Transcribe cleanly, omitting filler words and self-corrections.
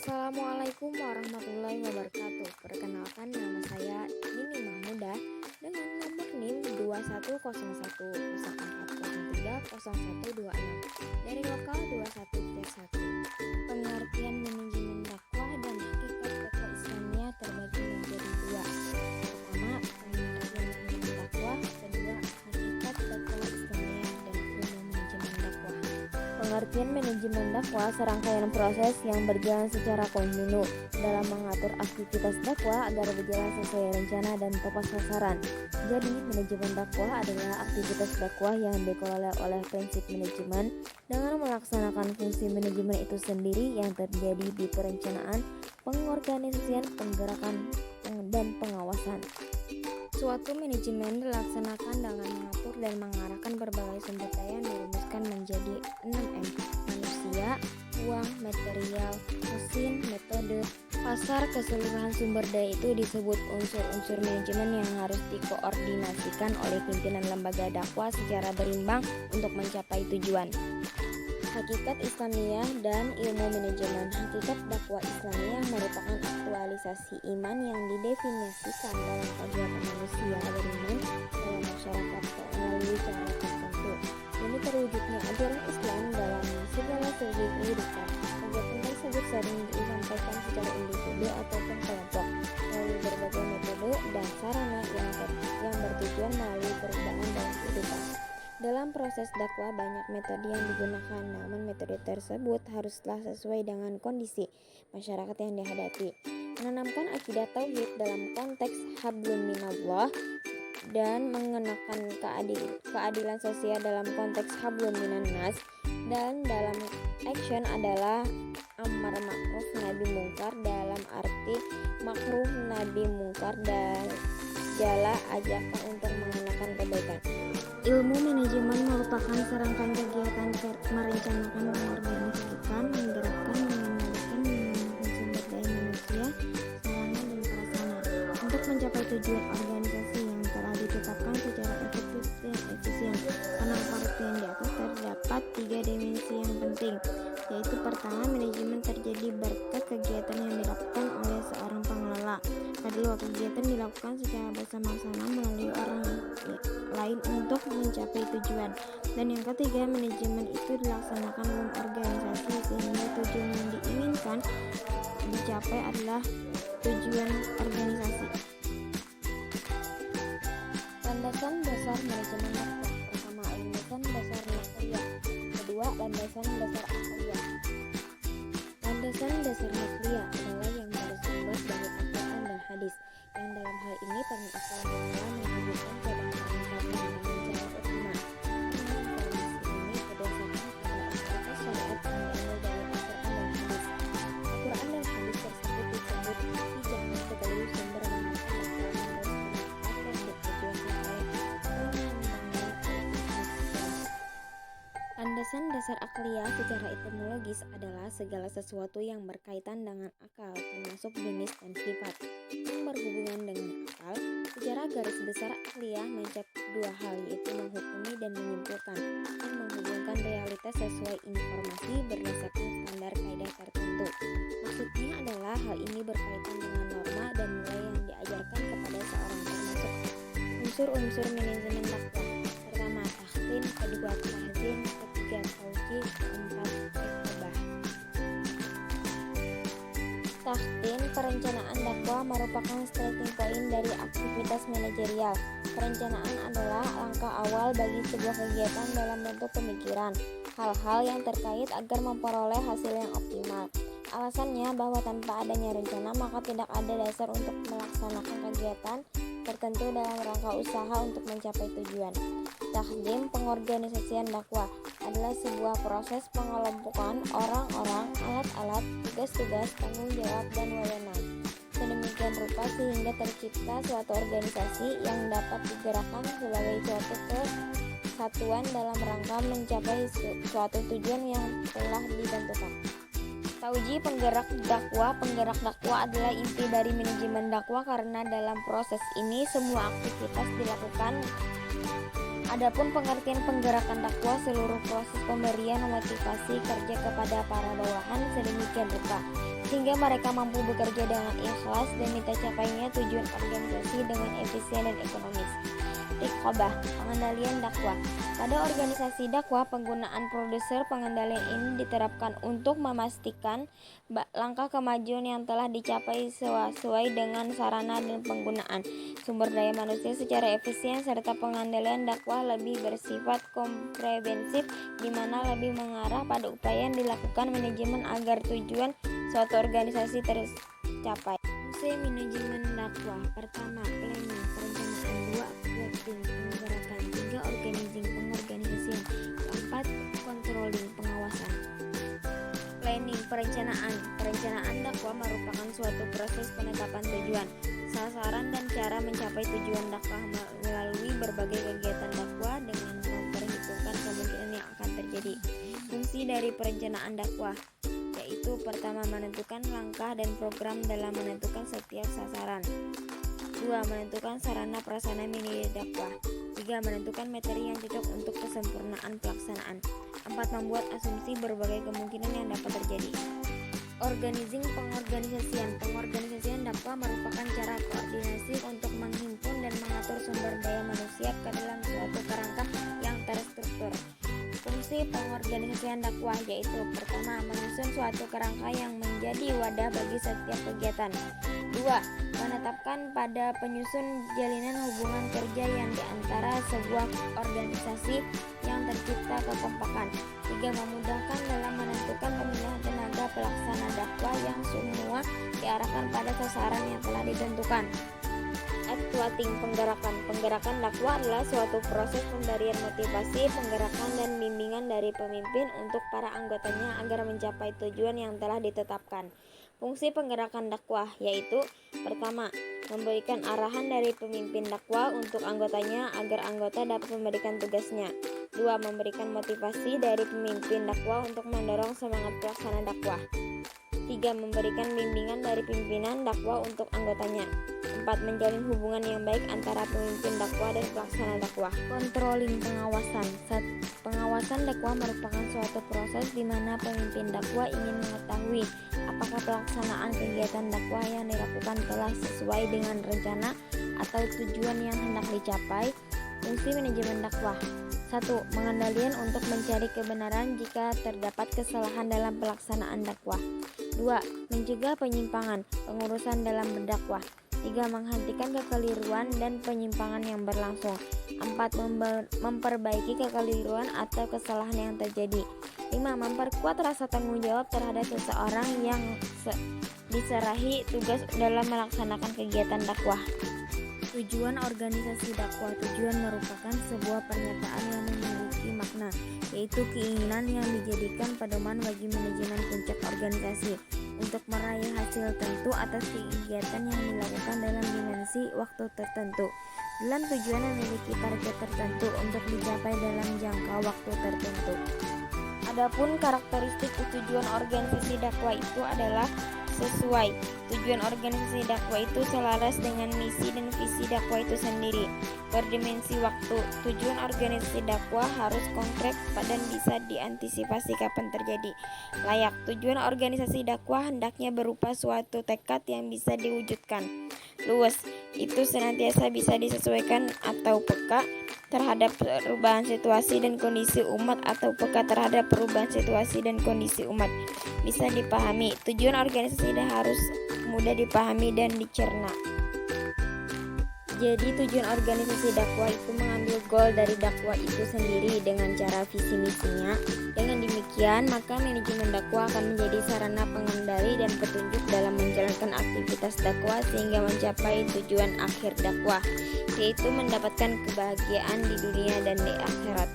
Assalamualaikum warahmatullahi wabarakatuh. Perkenalkan, nama saya Nini Mahmudah dengan nomor NIM 210104030126 dari lokal 21-1. Pengertian manajemen dakwah dan hakikat dakwah Islamiyah terbagi menjadi dua. Pertama, pengertian manajemen dakwah. Kedua, hakikat dakwah Islamiyah dan ilmu manajemen dakwah. Pengertian manajemen dakwah serangkaian proses yang berjalan secara kontinu dalam mengatur aktivitas dakwah agar berjalan sesuai rencana dan tepat sasaran. Jadi, manajemen dakwah adalah aktivitas dakwah yang dikelola oleh prinsip manajemen dengan melaksanakan fungsi manajemen itu sendiri yang terjadi di perencanaan, pengorganisasian, penggerakan, dan pengawasan. Suatu manajemen dilaksanakan dengan mengatur dan mengarahkan berbagai sumber daya yang dirumuskan menjadi 6M: manusia, uang, material, mesin, metode, pasar. Keseluruhan sumber daya itu disebut unsur-unsur manajemen yang harus dikoordinasikan oleh pimpinan lembaga dakwah secara berimbang untuk mencapai tujuan. Hakikat Islamiyah dan ilmu manajemen. Hakikat dakwah Islamiyah merupakan aktualisasi iman yang didefinisikan dalam kegiatan manusia beriman dalam masyarakat melalui cara tertentu. Ini terwujudnya ajaran Islam dalam segala segi kehidupan. Kegiatan tersebut sering disampaikan secara individu ataupun kelompok melalui berbagai metode dan sarana yang bertujuan melalui perubahan dalam kehidupan. Dalam proses dakwah banyak metode yang digunakan, namun metode tersebut haruslah sesuai dengan kondisi masyarakat yang dihadapi. Menanamkan akidah tauhid dalam konteks hablum minallah dan mengenakan keadilan sosial dalam konteks hablum minannas, dan dalam action adalah amar ma'ruf nahi mungkar dalam arti makruh nahi mungkar dan jala ajakan untuk mengenakan kebaikan. Ilmu manajemen merupakan serangkaian kegiatan merencanakan, mengorganisasikan, menggerakkan, mengendalikan, menggunakan sumber daya manusia, sarana dan prasarana untuk mencapai tujuan organisasi yang telah ditetapkan secara efektif dan efisien. Pada pengertian di atas terdapat 3 dimensi yang penting, yaitu pertama, manajemen terjadi berkat kegiatan yang dilakukan oleh seorang pengelola. Kedua, kegiatan dilakukan secara bersama-sama melalui orang lain untuk mencapai tujuan. Dan yang ketiga, manajemen itu dilaksanakan dalam organisasi sehingga tujuan yang diinginkan dicapai adalah tujuan organisasi. Landasan dasar manajemen dakwah. Pertama, landasan dasar nakliyah. Kedua, landasan dasar akliyah. Landasan dasar nakliyah adalah yang bersumber dari Al-Quran dan hadis, yang dalam hal ini penguasa menunjukkan kebenaran dengan cara utama. Informasi ini berdasarkan pada otoritas syariat yang diambil dari Al-Quran dan hadis. Al-Quran dan hadis tersebut disebut hijab sebagai sumber bahasa dan ditujukan oleh landasan dasar akliyah secara etimologis adalah segala sesuatu yang berkaitan dengan akal, termasuk jenis dan sifat yang berhubungan dengan akal. Secara garis besar, akliyah mencakup dua hal, yaitu menghukumi dan menyimpulkan, dan menghubungkan realitas sesuai informasi berdasarkan standar kaidah tertentu. Maksudnya adalah hal ini berkaitan dengan norma dan nilai yang diajarkan kepada seorang, termasuk unsur-unsur manajemen dakwah. Pertama, tahsin. Kedua, tahzin. Ketiga, tauqih. Keempat, iktibah. Tahsin, perencanaan dakwah merupakan starting point dari aktivitas manajerial. Perencanaan adalah langkah awal bagi sebuah kegiatan dalam bentuk pemikiran hal-hal yang terkait agar memperoleh hasil yang optimal. Alasannya bahwa tanpa adanya rencana maka tidak ada dasar untuk melaksanakan kegiatan tertentu dalam rangka usaha untuk mencapai tujuan. Tahzim, pengorganisasian dakwah, adalah sebuah proses pengelompokan orang-orang, alat-alat, tugas-tugas, tanggung jawab, dan wewenang sedemikian rupa sehingga tercipta suatu organisasi yang dapat digerakkan sebagai suatu kesatuan dalam rangka mencapai suatu tujuan yang telah ditentukan. Tauji, penggerak dakwah. Penggerak dakwah adalah inti dari manajemen dakwah karena dalam proses ini semua aktivitas dilakukan. Adapun pengertian penggerakan dakwah, seluruh proses pemberian motivasi kerja kepada para bawahan sedemikian rupa sehingga mereka mampu bekerja dengan ikhlas dan tercapainya tujuan organisasi dengan efisien dan ekonomis. Riqabah, pengendalian dakwah. Pada organisasi dakwah, penggunaan produser pengendalian ini diterapkan untuk memastikan langkah kemajuan yang telah dicapai sesuai dengan sarana dan penggunaan sumber daya manusia secara efisien, serta pengendalian dakwah lebih bersifat komprehensif, di mana lebih mengarah pada upaya yang dilakukan manajemen agar tujuan suatu organisasi tercapai. Fungsi manajemen dakwah: pertama, planning, perencanaan; dua, working, penggerakan; tiga, organizing, pengorganisasian; keempat, controlling, pengawasan. Planning, perencanaan dakwah merupakan suatu proses penetapan tujuan, sasaran, dan cara mencapai tujuan dakwah melalui berbagai kegiatan dakwah dengan memperhitungkan kemungkinan yang akan terjadi. Fungsi dari perencanaan dakwah yaitu pertama, menentukan langkah dan program dalam menentukan setiap sasaran. 2. Menentukan sarana prasarana mini dakwah. 3. Menentukan materi yang cocok untuk kesempurnaan pelaksanaan. 4. Membuat asumsi berbagai kemungkinan yang dapat terjadi. Organizing, pengorganisasian dakwah merupakan cara koordinasi untuk menghimpun dan mengatur sumber daya manusia ke dalam suatu kerangka yang terstruktur. Fungsi pengorganisasian dakwah yaitu pertama, menyusun suatu kerangka yang menjadi wadah bagi setiap kegiatan. 2. Menetapkan pada penyusun jalinan hubungan kerja yang diantara sebuah organisasi yang tercipta kekompakan. 3. Memudahkan dalam menentukan pemilihan tenaga pelaksana dakwah yang semua diarahkan pada sasaran yang telah ditentukan. Actuating, penggerakan dakwah adalah suatu proses pemberian motivasi, penggerakan, dan bimbingan dari pemimpin untuk para anggotanya agar mencapai tujuan yang telah ditetapkan. Fungsi penggerakan dakwah yaitu pertama, memberikan arahan dari pemimpin dakwah untuk anggotanya agar anggota dapat memberikan tugasnya. 2. Memberikan motivasi dari pemimpin dakwah untuk mendorong semangat pelaksana dakwah. 3. Memberikan bimbingan dari pimpinan dakwah untuk anggotanya. 4. Menjalin hubungan yang baik antara pemimpin dakwah dan pelaksana dakwah. Controlling, pengawasan. Pengawasan dakwah merupakan suatu proses di mana pemimpin dakwah ingin mengetahui apakah pelaksanaan kegiatan dakwah yang dilakukan telah sesuai dengan rencana atau tujuan yang hendak dicapai. Fungsi manajemen dakwah: 1. Pengendalian untuk mencari kebenaran jika terdapat kesalahan dalam pelaksanaan dakwah. 2. Mencegah penyimpangan, pengurusan dalam berdakwah. 3. Menghentikan kekeliruan dan penyimpangan yang berlangsung. 4. Memperbaiki kekeliruan atau kesalahan yang terjadi. 5. Memperkuat rasa tanggung jawab terhadap seseorang yang diserahi tugas dalam melaksanakan kegiatan dakwah. Tujuan organisasi dakwah. Tujuan merupakan sebuah pernyataan yang memiliki makna, yaitu keinginan yang dijadikan pedoman bagi manajemen puncak organisasi untuk meraih hasil tertentu atas kegiatan yang dilakukan dalam dimensi waktu tertentu. Dalam tujuan memiliki target tertentu untuk dicapai dalam jangka waktu tertentu. Adapun karakteristik tujuan organisasi dakwah itu adalah sesuai. Tujuan organisasi dakwah itu selaras dengan misi dan visi dakwah itu sendiri. Berdimensi waktu. Tujuan organisasi dakwah harus konkret dan bisa diantisipasi kapan terjadi. Layak. Tujuan organisasi dakwah hendaknya berupa suatu tekad yang bisa diwujudkan. Luas. Itu senantiasa bisa disesuaikan atau peka terhadap perubahan situasi dan kondisi umat atau peka terhadap perubahan situasi dan kondisi umat. Bisa dipahami. Tujuan organisasi harus mudah dipahami dan dicerna. Jadi tujuan organisasi dakwah itu mengambil goal dari dakwah itu sendiri dengan cara visi misinya. Dengan demikian, maka manajemen dakwah akan menjadi sarana pengendali dan petunjuk dalam menjalankan aktivitas dakwah sehingga mencapai tujuan akhir dakwah, yaitu mendapatkan kebahagiaan di dunia dan di akhirat.